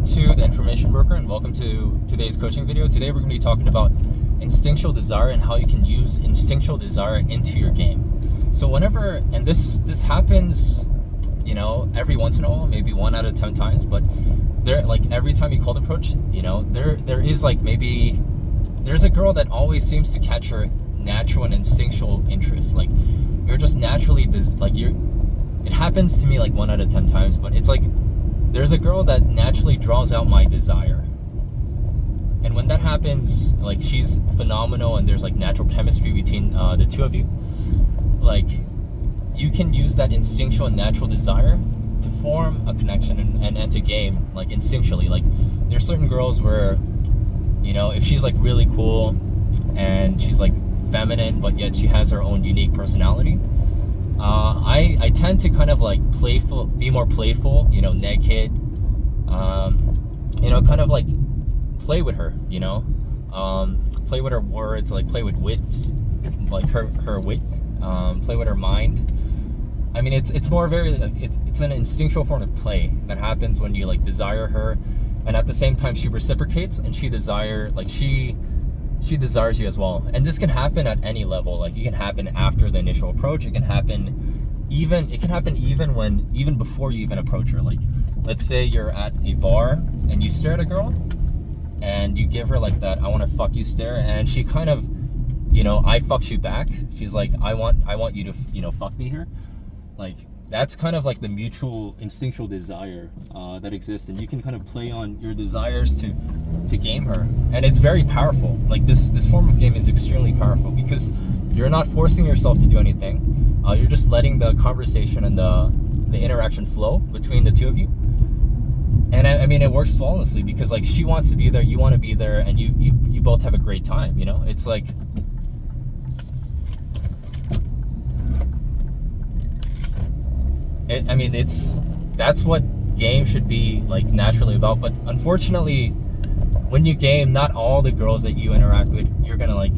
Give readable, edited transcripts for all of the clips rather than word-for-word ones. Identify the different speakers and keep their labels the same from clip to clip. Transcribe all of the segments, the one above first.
Speaker 1: to The Information Broker, and welcome to today's coaching video. Today we're going to be talking about instinctual desire and how you can use instinctual desire into your game. So whenever, and this happens, every once in a while, maybe 1 out of 10 times, but every time you cold approach, there is there's a girl that always seems to catch your natural and instinctual interest. Like, you're just naturally it happens to me 1 out of 10 times, but it's like there's a girl that naturally draws out my desire. And when that happens, she's phenomenal and there's natural chemistry between the two of you. You can use that instinctual and natural desire to form a connection and to game instinctually. There's certain girls where, if she's really cool and she's feminine, but yet she has her own unique personality, I tend to kind of be more playful, naked, kind of play with her, play with her words, play with wits, her wit, play with her mind. I mean, it's more it's an instinctual form of play that happens when you desire her, and at the same time she reciprocates and she desires you as well. And this can happen at any level. It can happen after the initial approach. It can happen even before you even approach her. Let's say you're at a bar and you stare at a girl and you give her that "I want to fuck you" stare, and she kind of, I fucks you back. She's like, I want you to fuck me here. That's kind of the mutual instinctual desire that exists, and you can kind of play on your desires to game her, and it's very powerful. This form of game is extremely powerful because you're not forcing yourself to do anything. You're just letting the conversation and the interaction flow between the two of you. And I mean, it works flawlessly because she wants to be there, you want to be there, and you both have a great time. It's that's what game should be naturally about. But unfortunately, when you game, not all the girls that you interact with, you're gonna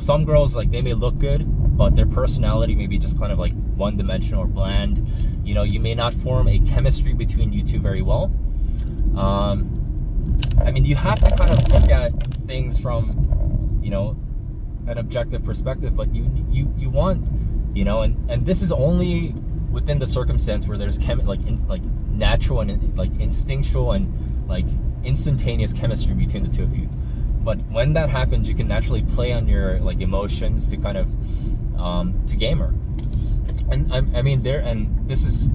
Speaker 1: some girls, they may look good, but their personality may be just kind of one-dimensional or bland. You may not form a chemistry between you two very well. I mean, you have to kind of look at things from an objective perspective, but you want, and this is only within the circumstance where there's natural and instinctual and instantaneous chemistry between the two of you. But when that happens, you can naturally play on your emotions to kind of to game her. And I mean, this is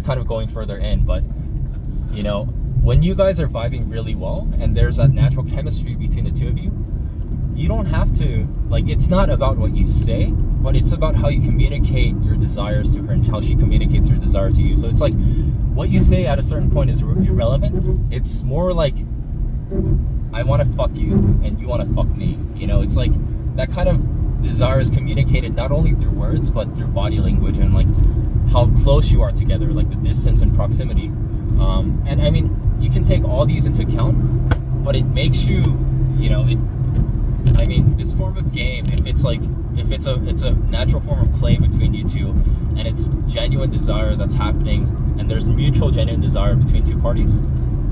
Speaker 1: kind of going further in, but when you guys are vibing really well and there's that natural chemistry between the two of you, you don't have to it's not about what you say, but it's about how you communicate your desires to her and how she communicates her desire to you. So it's what you say at a certain point is irrelevant. It's more I want to fuck you and you want to fuck me. It's that kind of desire is communicated not only through words but through body language and how close you are together, the distance and proximity. And I mean, you can take all these into account, but it makes you, this form of game, if it's a natural form of play between you two, and it's genuine desire that's happening, and there's mutual genuine desire between two parties,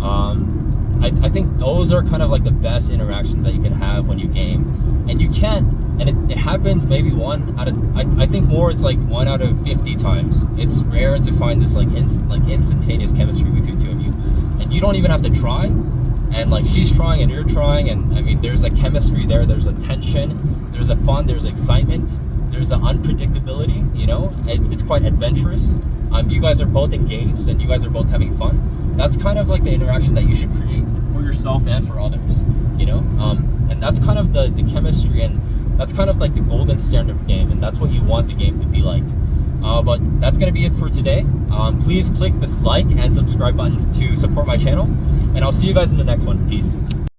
Speaker 1: I think those are kind of the best interactions that you can have when you game. And you can't, and it happens maybe I think more it's 1 out of 50 times. It's rare to find this instantaneous chemistry between two of you, and you don't even have to try. And she's trying and you're trying, and I mean, there's a chemistry there's a tension, there's a fun, there's excitement, there's an unpredictability. It's quite adventurous. You guys are both engaged and you guys are both having fun. That's kind of the interaction that you should create for yourself and for others. And that's kind of the chemistry, and that's kind of the golden standard of game, and that's what you want the game to be like. But that's going to be it for today. Please click this like and subscribe button to support my channel, and I'll see you guys in the next one. Peace.